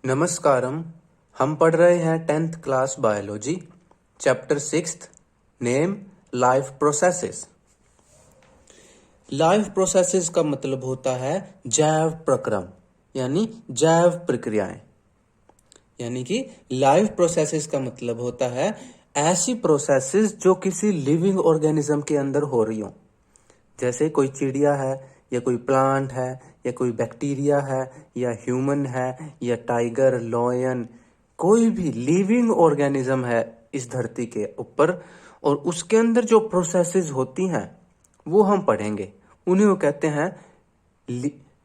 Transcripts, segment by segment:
नमस्कारम। हम पढ़ रहे हैं 10th class biology, chapter 6, name life processes. Life processes का मतलब होता है जैव प्रक्रम, यानी जैव प्रक्रियाएं। यानी कि लाइफ प्रोसेसेस का मतलब होता है ऐसी प्रोसेसेस जो किसी लिविंग ऑर्गेनिज्म के अंदर हो रही हो। जैसे कोई चिड़िया है, या कोई प्लांट है, या कोई बैक्टीरिया है, या ह्यूमन है, या टाइगर, लॉयन, कोई भी लिविंग ऑर्गेनिज्म है इस धरती के ऊपर, और उसके अंदर जो प्रोसेसेस होती हैं वो हम पढ़ेंगे। उन्हीं को कहते हैं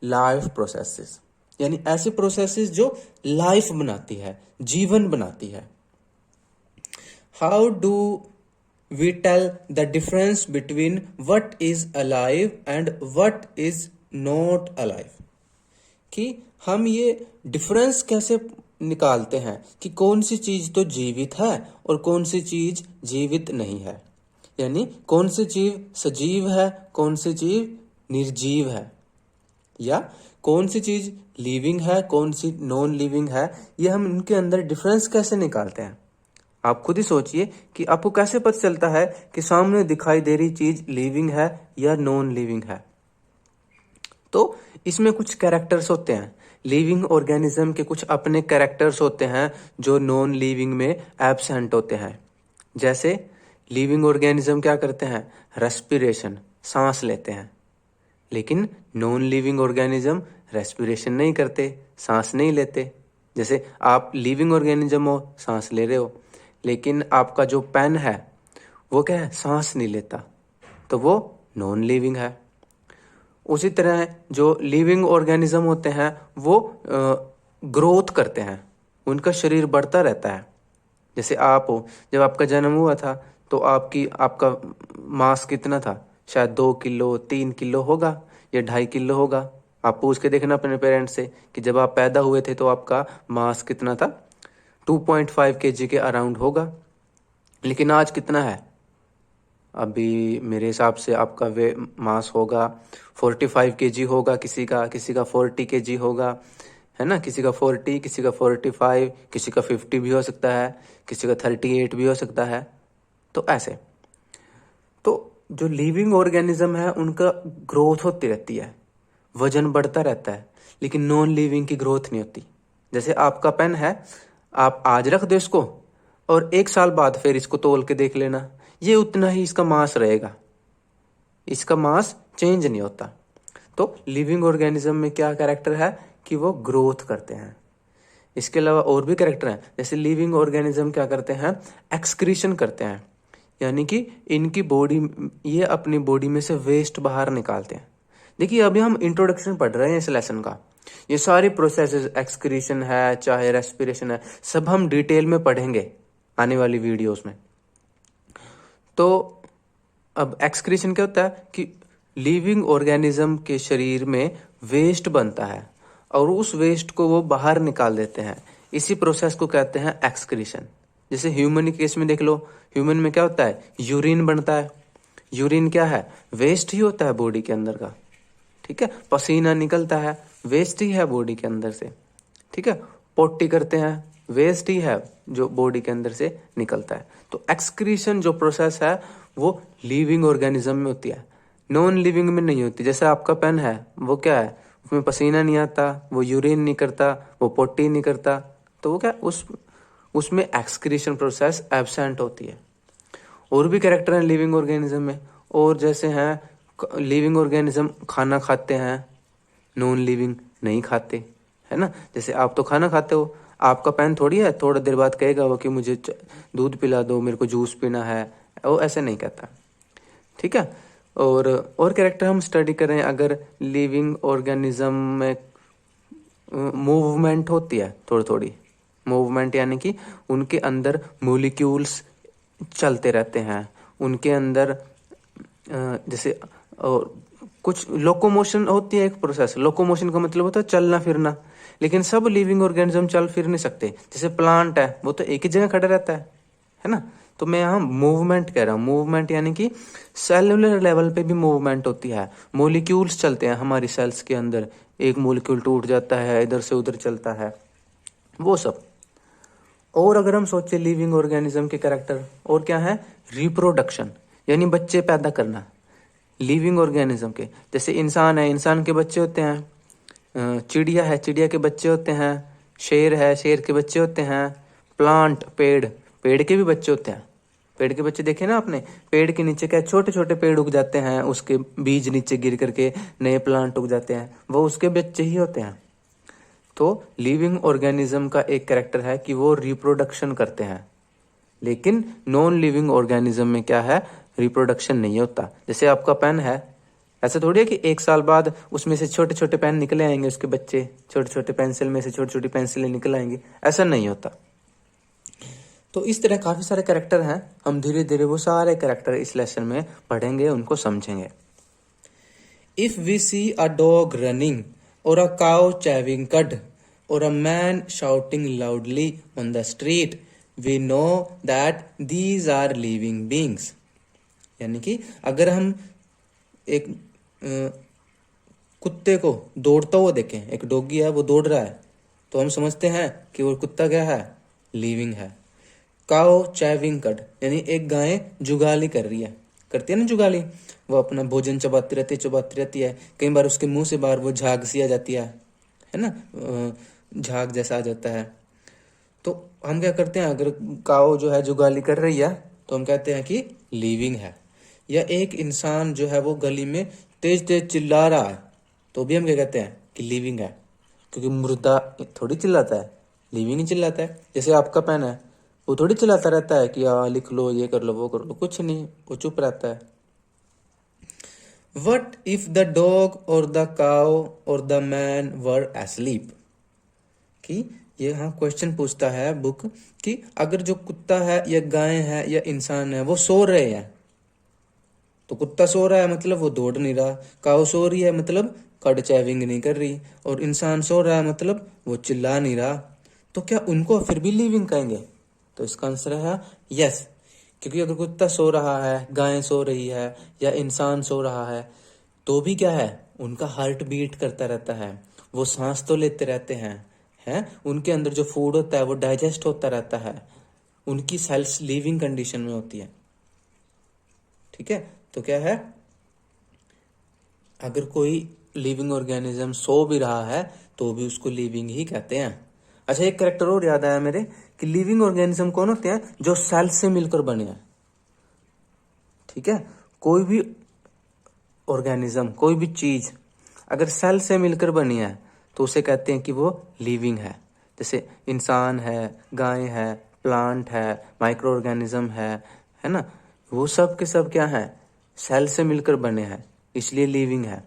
लाइफ प्रोसेसेस, यानी ऐसी प्रोसेसेस जो लाइफ बनाती है, जीवन बनाती है। How do we tell the difference between what is alive and what is not alive, कि हम ये डिफरेंस कैसे निकालते हैं कि कौन सी चीज तो जीवित है और कौन सी चीज जीवित नहीं है। यानी कौन सी चीज सजीव है, कौन सी चीज निर्जीव है, या कौन सी चीज लिविंग है, कौन सी नॉन लिविंग है। ये हम इनके अंदर डिफरेंस कैसे निकालते हैं। आप खुद ही सोचिए कि आपको कैसे पता चलता है कि सामने दिखाई दे रही चीज लिविंग है या नॉन लिविंग है। तो इसमें कुछ कैरेक्टर्स होते हैं। लिविंग ऑर्गेनिज्म के कुछ अपने कैरेक्टर्स होते हैं जो नॉन लिविंग में एब्सेंट होते हैं। जैसे लिविंग ऑर्गेनिज्म क्या करते हैं, रेस्पिरेशन, सांस लेते हैं। लेकिन नॉन लिविंग ऑर्गेनिज्म रेस्पिरेशन नहीं करते, सांस नहीं लेते। जैसे आप लिविंग ऑर्गेनिज्म हो, सांस ले रहे हो, लेकिन आपका जो पेन है वो क्या है, सांस नहीं लेता, तो वो नॉन लिविंग है। उसी तरह जो लिविंग ऑर्गेनिज्म होते हैं वो ग्रोथ करते हैं, उनका शरीर बढ़ता रहता है। जैसे आप हो, जब आपका जन्म हुआ था तो आपका मास कितना था, शायद 2 किलो 3 किलो होगा या 2.5 किलो होगा। आप पूछ के देखना अपने पेरेंट्स से कि जब आप पैदा हुए थे तो आपका मास कितना था, 2.5 kg के अराउंड होगा। लेकिन आज कितना है, अभी मेरे हिसाब से आपका वे मास होगा 45 kg होगा, किसी का 40 kg होगा, है ना। किसी का 40, किसी का 45, किसी का 50 भी हो सकता है, किसी का 38 भी हो सकता है। तो ऐसे तो जो लिविंग ऑर्गेनिज्म है उनका ग्रोथ होती रहती है, वजन बढ़ता रहता है। लेकिन नॉन लिविंग की ग्रोथ नहीं होती। जैसे आपका पेन है, आप आज रख दो इसको और 1 साल बाद फिर इसको तोल के देख लेना, ये उतना ही इसका मास रहेगा, इसका मास चेंज नहीं होता। तो लिविंग ऑर्गेनिज्म में क्या कैरेक्टर है कि वो ग्रोथ करते हैं। इसके अलावा और भी कैरेक्टर हैं। जैसे लिविंग ऑर्गेनिज्म क्या करते हैं, एक्सक्रीशन करते हैं, यानी कि इनकी बॉडी, ये अपनी बॉडी में से वेस्ट बाहर निकालते हैं। देखिए अभी हम इंट्रोडक्शन पढ़ रहे हैं इस लेसन का, ये सारी प्रोसेसेस, एक्सक्रीशन है चाहे रेस्पिरेशन है, सब हम डिटेल में पढ़ेंगे आने वाली वीडियोस में। तो अब एक्सक्रीशन क्या होता है कि लिविंग ऑर्गेनिज्म के शरीर में वेस्ट बनता है और उस वेस्ट को वो बाहर निकाल देते हैं। इसी प्रोसेस को कहते हैं एक्सक्रीशन। जैसे ह्यूमन के केस में देख लो, ह्यूमन में क्या होता है, यूरिन बनता है। यूरिन क्या है, वेस्ट ही होता है बॉडी के अंदर का, ठीक है। पसीना निकलता है, वेस्ट ही है बॉडी के अंदर से, ठीक है। पोटी करते हैं, वेस्ट ही है जो बॉडी के अंदर से निकलता है। तो एक्सक्रीशन जो प्रोसेस है वो लिविंग ऑर्गेनिज्म में होती है, नॉन लिविंग में नहीं होती। जैसे आपका पेन है, वो क्या है, उसमें पसीना नहीं आता, वो यूरिन नहीं करता, वो पोटी नहीं करता, तो वो क्या उसमें एक्सक्रीशन प्रोसेस एब्सेंट होती है। और भी कैरेक्टर हैं लिविंग ऑर्गेनिज्म में, और जैसे हैं लिविंग ऑर्गेनिज्म खाना खाते हैं, नॉन लिविंग नहीं खाते, है ना। जैसे आप तो खाना खाते हो, आपका पेन थोड़ी है थोड़ा देर बाद कहेगा वो कि मुझे दूध पिला दो, मेरे को जूस पीना है, वो ऐसे नहीं कहता, ठीक है। और कैरेक्टर हम स्टडी करें, अगर लिविंग ऑर्गेनिज्म में मूवमेंट होती है, थोड़ी थोड़ी मूवमेंट, यानी कि उनके अंदर मॉलिक्यूल्स चलते रहते हैं, उनके अंदर जैसे और कुछ लोकोमोशन होती है, एक प्रोसेस। लोकोमोशन का मतलब होता है चलना फिरना, लेकिन सब लिविंग ऑर्गेनिज्म चल फिर नहीं सकते। जैसे प्लांट है, वो तो एक ही जगह खड़ा रहता है ना। तो मैं यहाँ मूवमेंट कह रहा हूँ, मूवमेंट यानी कि सेलुलर लेवल पे भी मूवमेंट होती है, मॉलिक्यूल्स चलते हैं हमारी सेल्स के अंदर, एक मॉलिक्यूल टूट जाता है, इधर से उधर चलता है, वो सब। और अगर हम सोचे लिविंग ऑर्गेनिज्म के कैरेक्टर और क्या है, रिप्रोडक्शन यानी बच्चे पैदा करना। लिविंग ऑर्गेनिज्म के जैसे इंसान है, इंसान के बच्चे होते हैं, चिड़िया है, चिड़िया के बच्चे होते हैं, शेर है, शेर के बच्चे होते हैं, प्लांट पेड़, पेड़ के भी बच्चे होते हैं। पेड़ के बच्चे देखे ना आपने, पेड़ के नीचे क्या छोटे छोटे पेड़ उग जाते हैं, उसके बीज नीचे गिर करके नए प्लांट उग जाते हैं, वो उसके बच्चे ही होते हैं। तो लिविंग ऑर्गेनिज्म का एक कैरेक्टर है कि वो रिप्रोडक्शन करते हैं, लेकिन नॉन लिविंग ऑर्गेनिज्म में क्या है, रिप्रोडक्शन नहीं होता। जैसे आपका पेन है, ऐसा थोड़ी है कि एक साल बाद उसमें से छोटे छोटे पेन निकले आएंगे, उसके बच्चे छोटे छोटे पेंसिल में से छोटी छोटी पेंसिलें निकल आएंगी, ऐसा नहीं होता। तो इस तरह काफी सारे कैरेक्टर हैं, हम धीरे धीरे वो सारे कैरेक्टर इस लेसन में पढ़ेंगे, उनको समझेंगे। If we see a dog running और अ काउ चैविंग कड और a man shouting loudly on the street, we know that these are living beings. यानी कि अगर हम एक कुत्ते को दौड़ता हुआ देखें, एक डॉगी है वो दौड़ रहा है, तो हम समझते हैं कि वो कुत्ता क्या है, लिविंग है। काओ चैविंग कड यानी एक गाय जुगाली कर रही है, करती है ना जुगाली, वो अपना भोजन चबाती रहती है, कई बार उसके मुंह से बाहर वो झाग सी आ जाती है ना, झाग जैसा आ जाता है। तो हम क्या करते हैं, अगर काओ जो है जुगाली कर रही है तो हम कहते हैं कि लिविंग है। या एक इंसान जो है वो गली में तेज तेज चिल्ला रहा है, तो भी हम क्या कहते हैं कि लिविंग है, क्योंकि मुर्दा थोड़ी चिल्लाता है, लिविंग ही चिल्लाता है। जैसे आपका पेन है, वो थोड़ी चिल्लाता रहता है कि लिख लो, ये कर लो, वो कर लो, कुछ नहीं, वो चुप रहता है। वट इफ द डॉग और द काउ और द मैन वर एस्लीप, कि ये हाँ क्वेश्चन पूछता है बुक कि अगर जो कुत्ता है या गाय है या इंसान है वो सो रहे हैं, तो कुत्ता सो रहा है मतलब वो दौड़ नहीं रहा, काऊ सो रही है मतलब कड चैविंग नहीं कर रही, और इंसान सो रहा है मतलब वो चिल्ला नहीं रहा, तो क्या उनको फिर भी लिविंग कहेंगे? तो इसका आंसर है यस, क्योंकि अगर कुत्ता सो रहा है, गाय सो रही है या इंसान सो रहा है, तो भी क्या है, उनका हार्ट बीट करता रहता है, वो सांस तो लेते रहते हैं, उनके अंदर जो फूड होता है वो डाइजेस्ट होता रहता है, उनकी सेल्स लिविंग कंडीशन में होती है। ठीक है, तो क्या है, अगर कोई लिविंग ऑर्गेनिज्म सो भी रहा है तो भी उसको लिविंग ही कहते हैं। अच्छा, एक कैरेक्टर और याद आया मेरे कि लिविंग ऑर्गेनिज्म कौन होते हैं, जो सेल से मिलकर बने हैं। ठीक है, कोई भी ऑर्गेनिज्म, कोई भी चीज अगर सेल से मिलकर बनी है तो उसे कहते हैं कि वो लिविंग है। जैसे इंसान है, गाय है, प्लांट है, माइक्रो ऑर्गेनिज्म है ना, वो सब के सब क्या है, सेल से मिलकर बने हैं, इसलिए लिविंग है।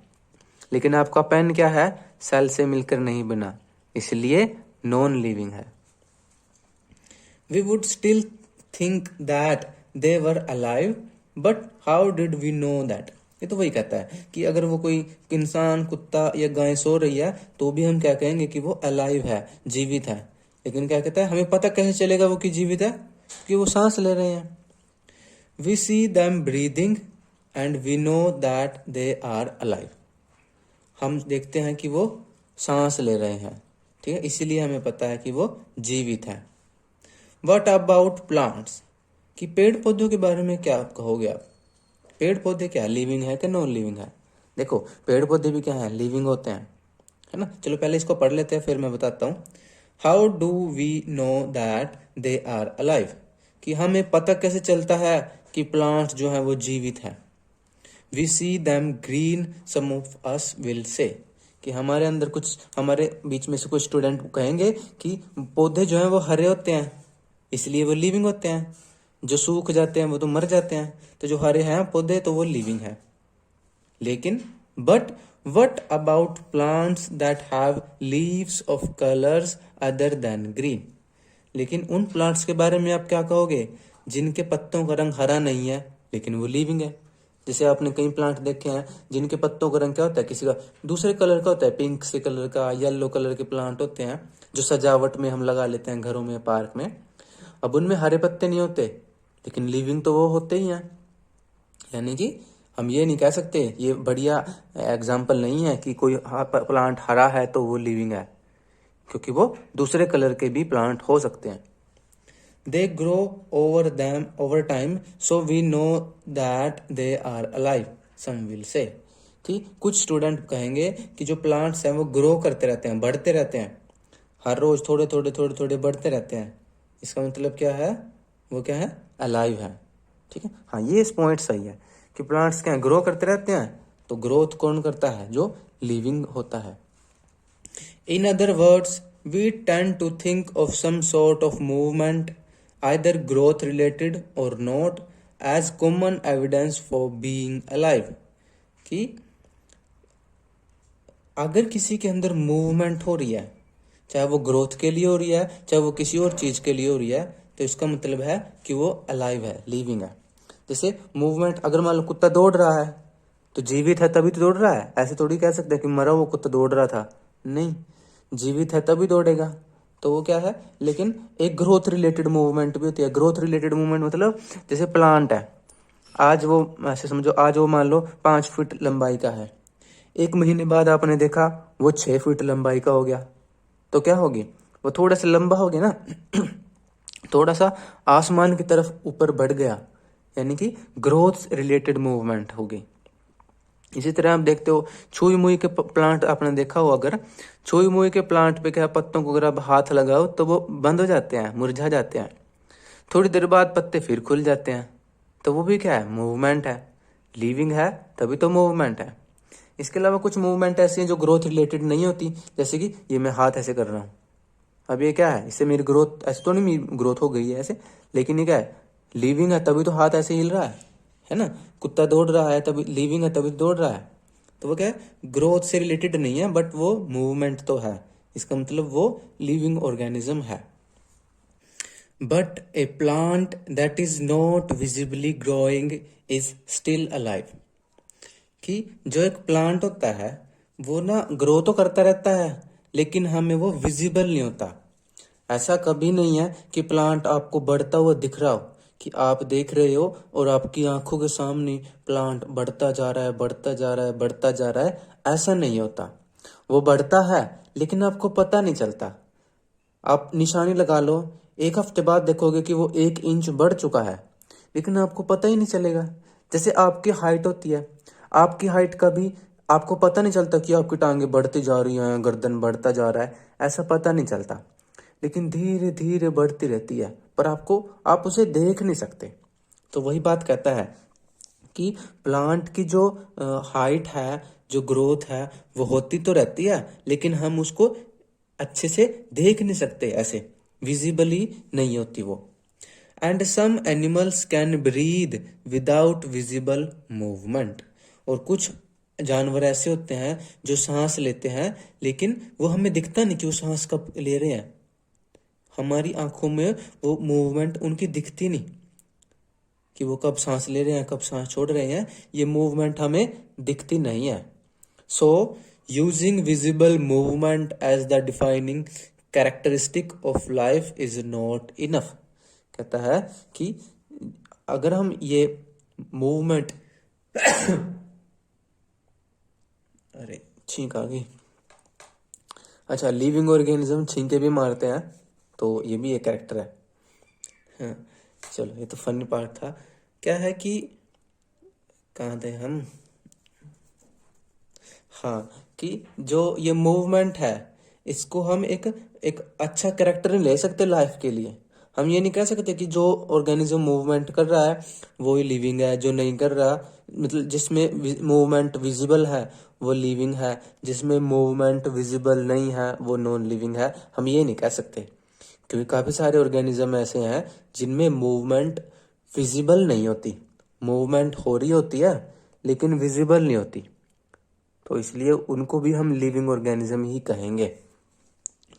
लेकिन आपका पेन क्या है, सेल से मिलकर नहीं बना, इसलिए नॉन लिविंग है। We would still think that they were alive, but how did we know that? ये तो वही कहता है कि अगर वो कोई इंसान, कुत्ता या गाय सो रही है तो भी हम क्या कहेंगे कि वो अलाइव है, जीवित है। लेकिन क्या कहता है, हमें पता कैसे चलेगा वो कि जीवित है, कि वो सांस ले रहे हैं। We see them breathing and we know that they are alive. हम देखते हैं कि वो सांस ले रहे हैं, ठीक है, इसीलिए हमें पता है कि वो जीवित है। वट अबाउट प्लांट्स, कि पेड़ पौधों के बारे में क्या कहोगे आप? पेड़ पौधे क्या लिविंग है कि नॉन लिविंग है? देखो, पेड़ पौधे भी क्या है, लिविंग होते हैं, है ना। चलो पहले इसको पढ़ लेते हैं, फिर मैं बताता हूँ। How do we know that they are alive, कि हमें पता कैसे चलता है कि प्लांट्स जो है वो जीवित है। We see them green, some of us will say, कि हमारे अंदर कुछ, हमारे बीच में से कुछ स्टूडेंट कहेंगे कि पौधे जो हैं वो हरे होते हैं, इसलिए वो लिविंग होते हैं, जो सूख जाते हैं वो तो मर जाते हैं, तो जो हरे हैं पौधे तो वो लिविंग है। लेकिन but what about plants that have leaves of colours other than green, लेकिन उन प्लांट्स के बारे में आप क्या कहोगे जिनके पत्तों का रंग हरा नहीं है लेकिन वो लिविंग है? जैसे आपने कई प्लांट देखे हैं जिनके पत्तों का रंग क्या होता है, किसी का दूसरे कलर का होता है, पिंक से कलर का, येलो कलर के प्लांट होते हैं जो सजावट में हम लगा लेते हैं घरों में, पार्क में। अब उनमें हरे पत्ते नहीं होते, लेकिन लिविंग तो वो होते ही हैं। यानी कि हम ये नहीं कह सकते, ये बढ़िया एग्जाम्पल नहीं है कि कोई प्लांट हरा है तो वो लिविंग है, क्योंकि वो दूसरे कलर के भी प्लांट हो सकते हैं। They grow over time so we know that they are alive, some will say. ठीक, कुछ स्टूडेंट कहेंगे कि जो प्लांट्स हैं वो ग्रो करते रहते हैं, बढ़ते रहते हैं, हर रोज थोड़े थोड़े थोड़े थोड़े बढ़ते रहते हैं। इसका मतलब क्या है, वो क्या है, अलाइव है। ठीक है, हाँ ये इस पॉइंट सही है कि प्लांट्स क्या ग्रो करते रहते हैं, तो ग्रोथ कौन करता है, जो लिविंग होता है। In other words we tend to think of some sort of movement either growth related or not as common evidence for being alive. कि अगर किसी के अंदर मूवमेंट हो रही है, चाहे वो ग्रोथ के लिए हो रही है, चाहे वो किसी और चीज के लिए हो रही है, तो इसका मतलब है कि वो अलाइव है, लिविंग है। जैसे मूवमेंट, अगर मान लो कुत्ता दौड़ रहा है तो जीवित है तभी तो दौड़ रहा है। ऐसे थोड़ी कह सकते हैं कि मरा वो कुत्ता दौड़ रहा था, नहीं, जीवित है तभी दौड़ेगा, तो वो क्या है। लेकिन एक ग्रोथ रिलेटेड मूवमेंट भी होती है। ग्रोथ रिलेटेड मूवमेंट मतलब जैसे प्लांट है, आज वो, ऐसे समझो, आज वो मान लो 5 फीट लंबाई का है, 1 महीने बाद आपने देखा वो 6 फीट लंबाई का हो गया, तो क्या होगी, वो थोड़ा सा लंबा हो गया ना थोड़ा सा आसमान की तरफ ऊपर बढ़ गया, यानी कि ग्रोथ रिलेटेड मूवमेंट होगी। इसी तरह आप देखते हो छुई मुई के प्लांट, आपने देखा हो, अगर छुई मुई के प्लांट पे क्या पत्तों को अगर आप हाथ लगाओ तो वो बंद हो जाते हैं, मुरझा जाते हैं, थोड़ी देर बाद पत्ते फिर खुल जाते हैं, तो वो भी क्या है, मूवमेंट है, लिविंग है, तभी तो मूवमेंट है। इसके अलावा कुछ मूवमेंट ऐसी हैं जो ग्रोथ रिलेटेड नहीं होती, जैसे कि ये मैं हाथ ऐसे कर रहा हूँ, अब ये क्या है, इससे मेरी ग्रोथ, ऐसे तो नहीं मेरी ग्रोथ हो गई है ऐसे, लेकिन ये क्या है, लिविंग है, तभी तो हाथ ऐसे हिल रहा है ना। कुत्ता दौड़ रहा है तभी लिविंग है, तभी तो दौड़ रहा है, तो वो क्या है, ग्रोथ से रिलेटेड नहीं है, बट वो मूवमेंट तो है, इसका मतलब वो लिविंग ऑर्गेनिज्म है। But A plant that is not visibly growing is still alive. कि जो एक प्लांट होता है वो ना ग्रो तो करता रहता है, लेकिन हमें वो विजिबल नहीं होता। ऐसा कभी नहीं है कि प्लांट आपको बढ़ता हुआ दिख रहा हो, कि आप देख रहे हो और आपकी आंखों के सामने प्लांट बढ़ता जा रहा है, बढ़ता जा रहा है, बढ़ता जा रहा है, ऐसा नहीं होता। वो बढ़ता है लेकिन आपको पता नहीं चलता। आप निशानी लगा लो, 1 हफ्ते बाद देखोगे कि वो 1 इंच बढ़ चुका है, लेकिन आपको पता ही नहीं चलेगा। जैसे आपकी हाइट होती है, आपकी हाइट का भी आपको पता नहीं चलता कि आपकी टांगे बढ़ती जा रही हैं, गर्दन बढ़ता जा रहा है, ऐसा पता नहीं चलता, लेकिन धीरे धीरे बढ़ती रहती है, पर आप उसे देख नहीं सकते। तो वही बात कहता है कि प्लांट की जो हाइट है, जो ग्रोथ है, वो होती तो रहती है, लेकिन हम उसको अच्छे से देख नहीं सकते, ऐसे विजिबली नहीं होती वो। And some animals can breathe without visible movement. और कुछ जानवर ऐसे होते हैं जो सांस लेते हैं, लेकिन वो हमें दिखता नहीं कि वो सांस कब ले रहे हैं, हमारी आंखों में वो मूवमेंट उनकी दिखती नहीं कि वो कब सांस ले रहे हैं, कब सांस छोड़ रहे हैं, ये मूवमेंट हमें दिखती नहीं है। So using visible movement as the defining characteristic of life is not enough. कहता है कि अगर हम ये मूवमेंट अरे छींक आ गई, अच्छा, लिविंग ऑर्गेनिज्म छींके भी मारते हैं, तो ये भी एक कैरेक्टर है। हाँ, चलो ये तो फनी पार्ट था। क्या है कि कहाँ थे हम, हाँ, कि जो ये मूवमेंट है इसको हम एक एक अच्छा कैरेक्टर नहीं ले सकते लाइफ के लिए। हम ये नहीं कह सकते कि जो ऑर्गेनिज्म मूवमेंट कर रहा है वो ही लिविंग है, जो नहीं कर रहा, मतलब जिसमें मूवमेंट विजिबल है वो लिविंग है, जिसमें मूवमेंट विजिबल नहीं है वो नॉन लिविंग है। हम ये नहीं कह सकते, क्योंकि काफ़ी सारे ऑर्गेनिज्म ऐसे हैं जिनमें मूवमेंट विजिबल नहीं होती, मूवमेंट हो रही होती है लेकिन विजिबल नहीं होती, तो इसलिए उनको भी हम लिविंग ऑर्गेनिज्म ही कहेंगे।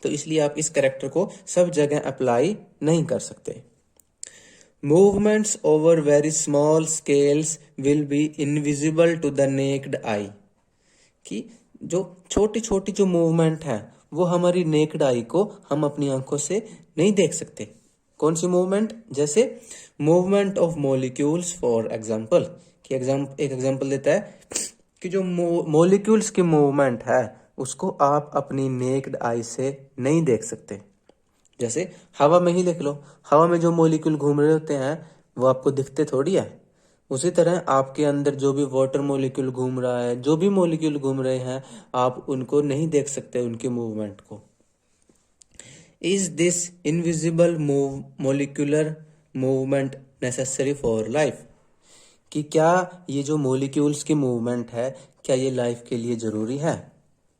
तो इसलिए आप इस कैरेक्टर को सब जगह अप्लाई नहीं कर सकते। Movements over very small scales will be invisible to the naked eye. कि जो छोटी छोटी जो मूवमेंट है वो हमारी नेक्ड आई को हम अपनी आंखों से नहीं देख सकते। कौन सी मूवमेंट, जैसे movement of molecules for example. कि एक एग्जाम्पल देता है कि जो मॉलिक्यूल्स की मूवमेंट है उसको आप अपनी नेक्ड आई से नहीं देख सकते। जैसे हवा में ही देख लो, हवा में जो मॉलिक्यूल घूम रहे होते हैं वो आपको दिखते थोड़ी है। उसी तरह आपके अंदर जो भी वाटर मॉलिक्यूल घूम रहा है, जो भी मॉलिक्यूल घूम रहे हैं, आप उनको नहीं देख सकते, उनके मूवमेंट को। Is this invisible molecular movement necessary for life? कि क्या ये जो मॉलिक्यूल्स की मूवमेंट है, क्या ये लाइफ के लिए जरूरी है?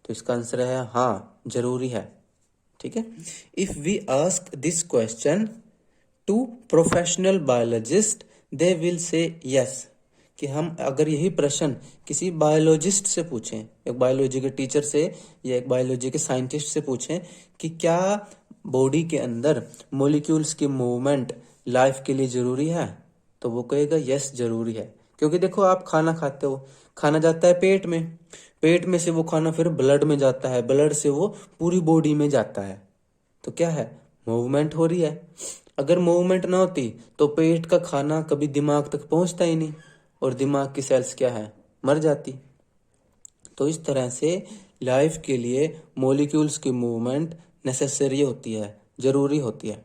तो इसका आंसर है हाँ, जरूरी है। ठीक है। If we ask this question to professional biologist they will say yes. कि हम अगर यही प्रश्न किसी बायोलॉजिस्ट से पूछें, एक बायोलॉजी के टीचर से या एक बायोलॉजी के साइंटिस्ट से पूछें कि क्या बॉडी के अंदर मॉलिक्यूल्स की मूवमेंट लाइफ के लिए जरूरी है, तो वो कहेगा यस, जरूरी है। क्योंकि देखो, आप खाना खाते हो, खाना जाता है पेट में, पेट में से वो खाना फिर ब्लड में जाता है, ब्लड से वो पूरी बॉडी में जाता है। तो क्या है, मूवमेंट हो रही है। अगर मूवमेंट ना होती तो पेट का खाना कभी दिमाग तक पहुंचता ही नहीं, और दिमाग की सेल्स क्या है, मर जाती। तो इस तरह से लाइफ के लिए मॉलिक्यूल्स की मूवमेंट नेसेसरी होती है, जरूरी होती है।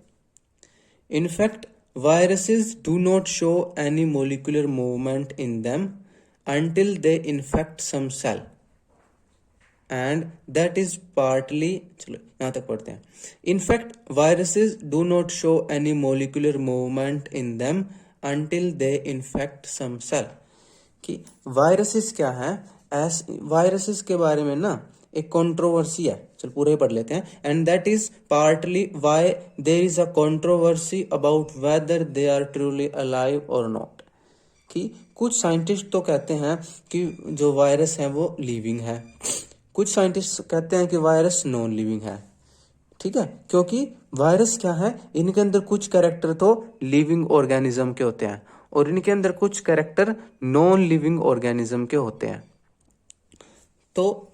In fact viruses do not show any molecular movement in them until they infect some cell, and that is partly, चलो यहाँ तक पढ़ते हैं। In fact viruses do not show any molecular movement in them until they infect some cell। कि viruses क्या है, viruses के बारे में ना एक कंट्रोवर्सी है। चल पूरा ही पढ़ लेते हैं। And that is partly why there is a controversy about whether they are truly alive और नॉट। कि कुछ साइंटिस्ट तो कहते हैं कि जो वायरस है वो लिविंग है, कुछ साइंटिस्ट कहते हैं कि वायरस नॉन लिविंग है। ठीक है, क्योंकि वायरस क्या है, इनके अंदर कुछ कैरेक्टर तो लिविंग ऑर्गेनिज्म के होते हैं और इनके अंदर कुछ कैरेक्टर नॉन लिविंग ऑर्गेनिज्म के होते हैं। तो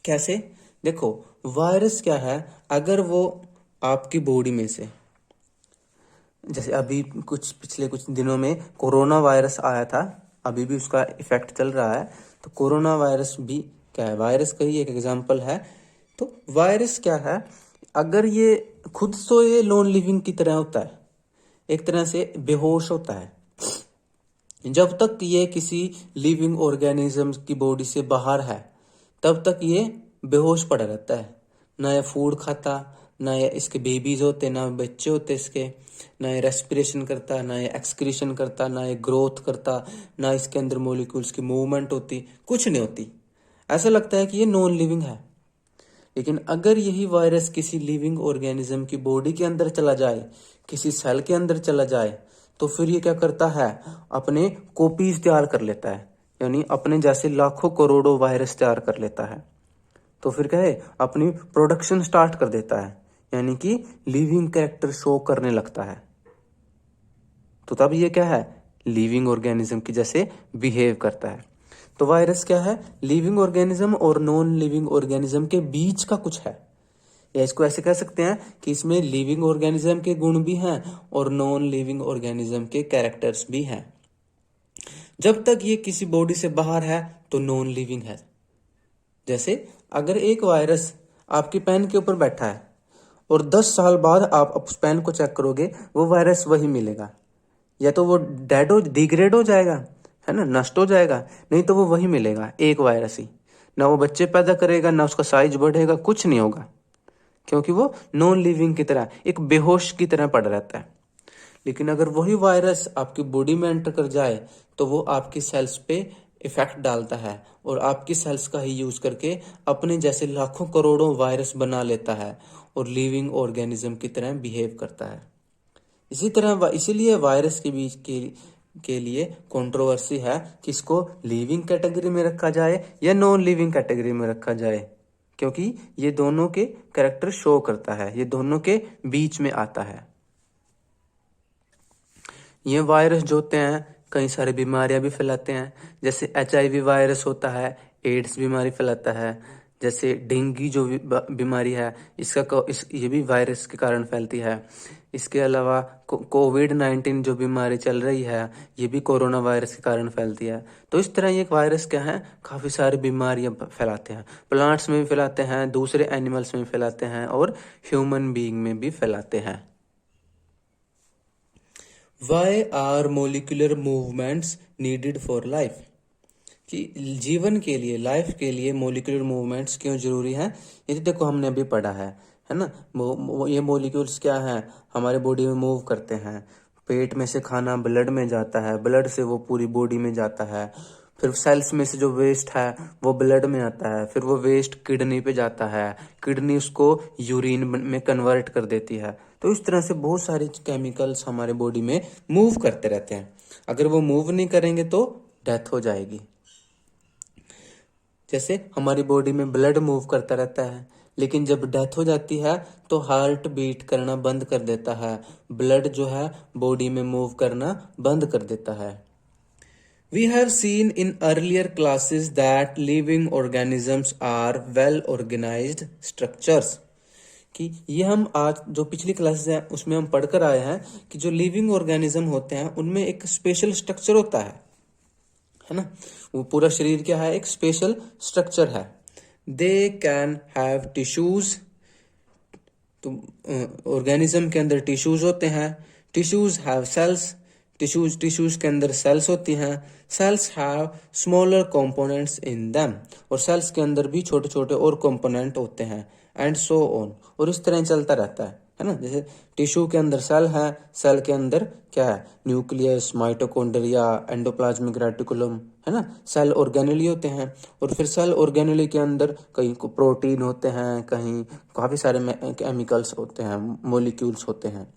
कैसे, देखो वायरस क्या है, अगर वो आपकी बॉडी में से, जैसे अभी पिछले कुछ दिनों में कोरोना वायरस आया था, अभी भी उसका इफेक्ट चल रहा है। तो कोरोना वायरस भी क्या है, वायरस का ही एक एग्जाम्पल है। तो वायरस क्या है, अगर ये खुद तो ये नॉन लिविंग की तरह होता है, एक तरह से बेहोश होता है। जब तक ये किसी लिविंग ऑर्गेनिज्म की बॉडी से बाहर है तब तक ये बेहोश पड़ा रहता है। ना ये फूड खाता, ना ये इसके बेबीज होते, ना बच्चे होते इसके, ना ये रेस्पिरेशन करता, ना ये एक्सक्रीशन करता, ना ये ग्रोथ करता, ना इसके अंदर मॉलिक्यूल्स की मूवमेंट होती, कुछ नहीं होती। ऐसा लगता है कि ये नॉन लिविंग है। लेकिन अगर यही वायरस किसी लिविंग ऑर्गेनिज्म की बॉडी के अंदर चला जाए, किसी सेल के अंदर चला जाए, तो फिर ये क्या करता है, अपने कॉपीज तैयार कर लेता है, यानी अपने जैसे लाखों करोड़ों वायरस तैयार कर लेता है। तो फिर क्या है, अपनी प्रोडक्शन स्टार्ट कर देता है, यानी कि लिविंग कैरेक्टर शो करने लगता है। तो तब ये क्या है, लिविंग ऑर्गेनिज्म की जैसे बिहेव करता है। तो वायरस क्या है, लिविंग ऑर्गेनिज्म और नॉन लिविंग ऑर्गेनिज्म के बीच का कुछ है, या इसको ऐसे कह सकते हैं कि इसमें लिविंग ऑर्गेनिज्म के गुण भी हैं और नॉन लिविंग ऑर्गेनिज्म के कैरेक्टर्स भी हैं। जब तक ये किसी बॉडी से बाहर है तो नॉन लिविंग है। जैसे अगर एक वायरस आपकी पेन के ऊपर बैठा है और 10 साल बाद आप उस पेन को चेक करोगे, वो वायरस वही मिलेगा। या तो वो डिग्रेड हो जाएगा, है ना, नष्ट हो जाएगा, नहीं तो वो वही मिलेगा, एक वायरस ही। ना वो बच्चे पैदा करेगा, ना उसका साइज बढ़ेगा, कुछ नहीं होगा, क्योंकि वो नॉन लिविंग की तरह, एक बेहोश की तरह पड़ा रहता है। लेकिन अगर वही वायरस आपकी बॉडी में एंटर कर जाए तो वो आपकी सेल्स पे इफेक्ट डालता है और आपकी सेल्स का ही यूज करके अपने जैसे लाखों करोड़ों वायरस बना लेता है और लिविंग ऑर्गेनिज्म की तरह बिहेव करता है। इसी तरह इसीलिए वायरस के बीच के लिए कंट्रोवर्सी है कि इसको लिविंग कैटेगरी में रखा जाए या नॉन लिविंग कैटेगरी में रखा जाए, क्योंकि ये दोनों के कैरेक्टर शो करता है, ये दोनों के बीच में आता है। ये वायरस जो होते हैं कई सारी बीमारियां भी फैलाते हैं। जैसे HIV वायरस होता है, एड्स बीमारी फैलाता है। जैसे डेंगू जो बीमारी है ये भी वायरस के कारण फैलती है। इसके अलावा कोविड-19 जो बीमारी चल रही है ये भी कोरोना वायरस के कारण फैलती है। तो इस तरह ये वायरस क्या है, काफ़ी सारी बीमारियां फैलाते हैं। प्लांट्स में भी फैलाते हैं, दूसरे एनिमल्स में भी फैलाते हैं और ह्यूमन बीइंग में भी फैलाते हैं। Why are molecular movements needed for life? कि जीवन के लिए, लाइफ के लिए मोलिकुलर मूवमेंट्स क्यों जरूरी हैं, ये तो देखो हमने अभी पढ़ा है ना। ये मोलिक्यूल्स क्या है, हमारे बॉडी में मूव करते हैं। पेट में से खाना ब्लड में जाता है, ब्लड से वो पूरी बॉडी में जाता है, फिर सेल्स में से जो वेस्ट है वो ब्लड में आता है, फिर वो वेस्ट किडनी पे जाता है, किडनी उसको यूरिन में कन्वर्ट कर देती है। तो इस तरह से बहुत सारे केमिकल्स हमारे बॉडी में मूव करते रहते हैं। अगर वो मूव नहीं करेंगे तो डेथ हो जाएगी। जैसे हमारी बॉडी में ब्लड मूव करता रहता है, लेकिन जब डेथ हो जाती है तो हार्ट बीट करना बंद कर देता है, ब्लड जो है बॉडी में मूव करना बंद कर देता है। We have seen in earlier classes that living organisms are well organized structures. कि ये हम आज जो पिछली क्लासेस हैं उसमें हम पढ़कर आए हैं कि जो लिविंग ऑर्गेनिज्म होते हैं उनमें एक स्पेशल स्ट्रक्चर होता है ना। वो पूरा शरीर क्या है, एक स्पेशल स्ट्रक्चर है। दे कैन हैव टिश्यूज, तो ऑर्गेनिज्म के अंदर टिश्यूज होते हैं। टिश्यूज हैव सेल्स, टिश्यूज के अंदर सेल्स होती हैं। Cells have smaller components in them, और सेल्स के अंदर भी छोटे छोटे और कंपोनेंट होते हैं। एंड सो ऑन, और इस तरह चलता रहता है ना। जैसे टिश्यू के अंदर सेल है, सेल के अंदर क्या है, न्यूक्लियस, माइटोकॉन्ड्रिया, एंडोप्लाज्मिक रेटिकुलम, है ना। सेल ऑर्गेनेली होते हैं, और फिर सेल ऑर्गेनेली के अंदर कहीं प्रोटीन होते हैं, कहीं काफी सारे केमिकल्स होते हैं, मोलिक्यूल्स होते हैं।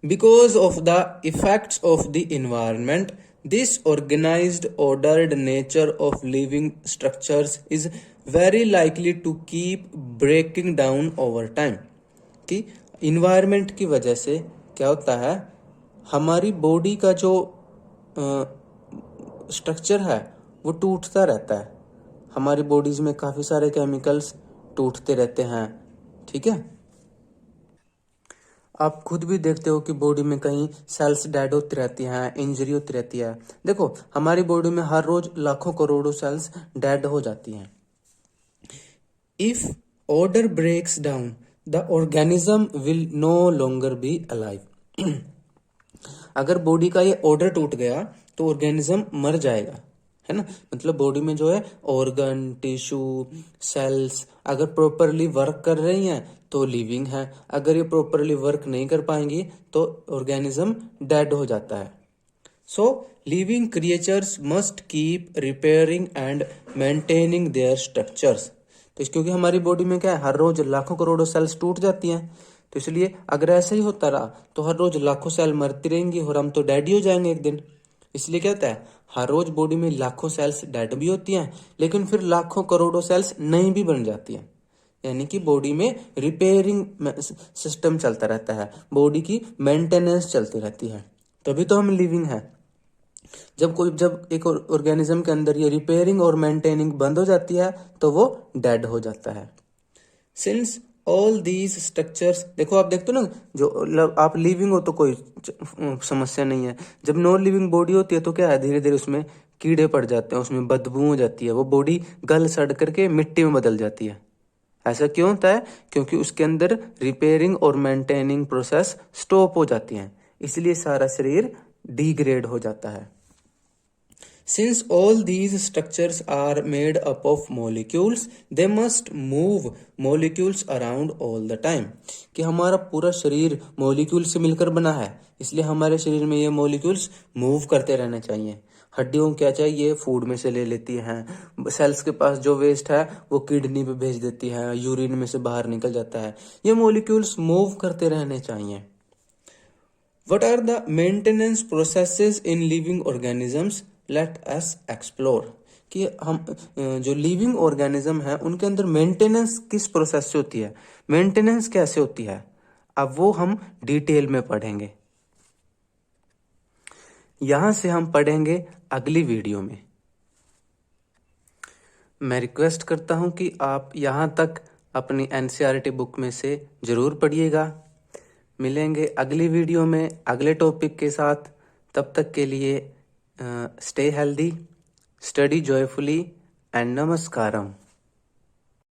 Because of the effects of the environment, this organized, ordered nature of living structures is very likely to keep breaking down over time. कि environment की वजह से क्या होता है, हमारी बॉडी का जो स्ट्रक्चर है वो टूटता रहता है। हमारी बॉडीज में काफ़ी सारे केमिकल्स टूटते रहते हैं, ठीक है। आप खुद भी देखते हो कि बॉडी में कहीं सेल्स डेड होती रहती हैं, इंजरी होती रहती है। देखो हमारी बॉडी में हर रोज लाखों करोड़ों सेल्स डेड हो जाती हैं। If order breaks down the organism will no longer be alive. अगर बॉडी का ये ऑर्डर टूट गया तो ऑर्गेनिज्म मर जाएगा, है ना। मतलब बॉडी में जो है ऑर्गन, टिश्यू, सेल्स अगर प्रॉपरली वर्क कर रही हैं तो लिविंग है, अगर ये प्रॉपरली वर्क नहीं कर पाएंगी तो ऑर्गेनिज्म डेड हो जाता है। So living creatures must keep repairing and maintaining their structures. तो क्योंकि हमारी बॉडी में क्या है, हर रोज लाखों करोड़ों सेल्स टूट जाती हैं, तो इसलिए अगर ऐसा ही होता रहा तो हर रोज लाखों सेल मरती रहेंगी और हम तो डेड ही हो जाएंगे एक दिन। इसलिए क्या होता है, हर रोज बॉडी में लाखों सेल्स डेड भी होती हैं, लेकिन फिर लाखों करोड़ों सेल्स नई भी बन जाती हैं। यानी कि बॉडी में रिपेयरिंग सिस्टम चलता रहता है, बॉडी की मेंटेनेंस चलती रहती है, तभी तो हम लिविंग है। जब एक ऑर्गेनिज्म के अंदर ये रिपेयरिंग और मेंटेनिंग बंद हो जाती है तो वो डेड हो जाता है। सिंस ऑल दीज स्ट्रक्चर्स, देखो आप देखते हो ना, जो आप लिविंग हो तो कोई समस्या नहीं है। जब नॉन लिविंग बॉडी होती है तो क्या है, धीरे धीरे उसमें कीड़े पड़ जाते हैं, उसमें बदबू हो जाती है, वो बॉडी गल सड़ करके मिट्टी में बदल जाती है। ऐसा क्यों होता है, क्योंकि उसके अंदर रिपेयरिंग और मेंटेनिंग प्रोसेस स्टॉप हो जाती हैं, इसलिए सारा शरीर डिग्रेड हो जाता है। Since all these structures are made up of molecules, they must move molecules around all the time. कि हमारा पूरा शरीर मॉलिक्यूल से मिलकर बना है, इसलिए हमारे शरीर में ये मॉलिक्यूल्स मूव करते रहने चाहिए। हड्डियों क्या चाहिए, फूड में से ले लेती हैं। सेल्स के पास जो वेस्ट है वो किडनी पे भेज देती है, यूरिन में से बाहर निकल जाता है। ये मॉलिक्यूल्स मूव करते रहने चाहिए। What are the maintenance processes in living organisms? Let us explore. कि हम जो लिविंग ऑर्गेनिज्म है उनके अंदर मेंटेनेंस किस प्रोसेस से होती है, मेंटेनेंस कैसे होती है, अब वो हम डिटेल में पढ़ेंगे। यहां से हम पढ़ेंगे अगली वीडियो में। मैं रिक्वेस्ट करता हूँ कि आप यहाँ तक अपनी एनसीईआरटी बुक में से ज़रूर पढ़िएगा। मिलेंगे अगली वीडियो में अगले टॉपिक के साथ। तब तक के लिए stay healthy, study joyfully and नमस्कारम।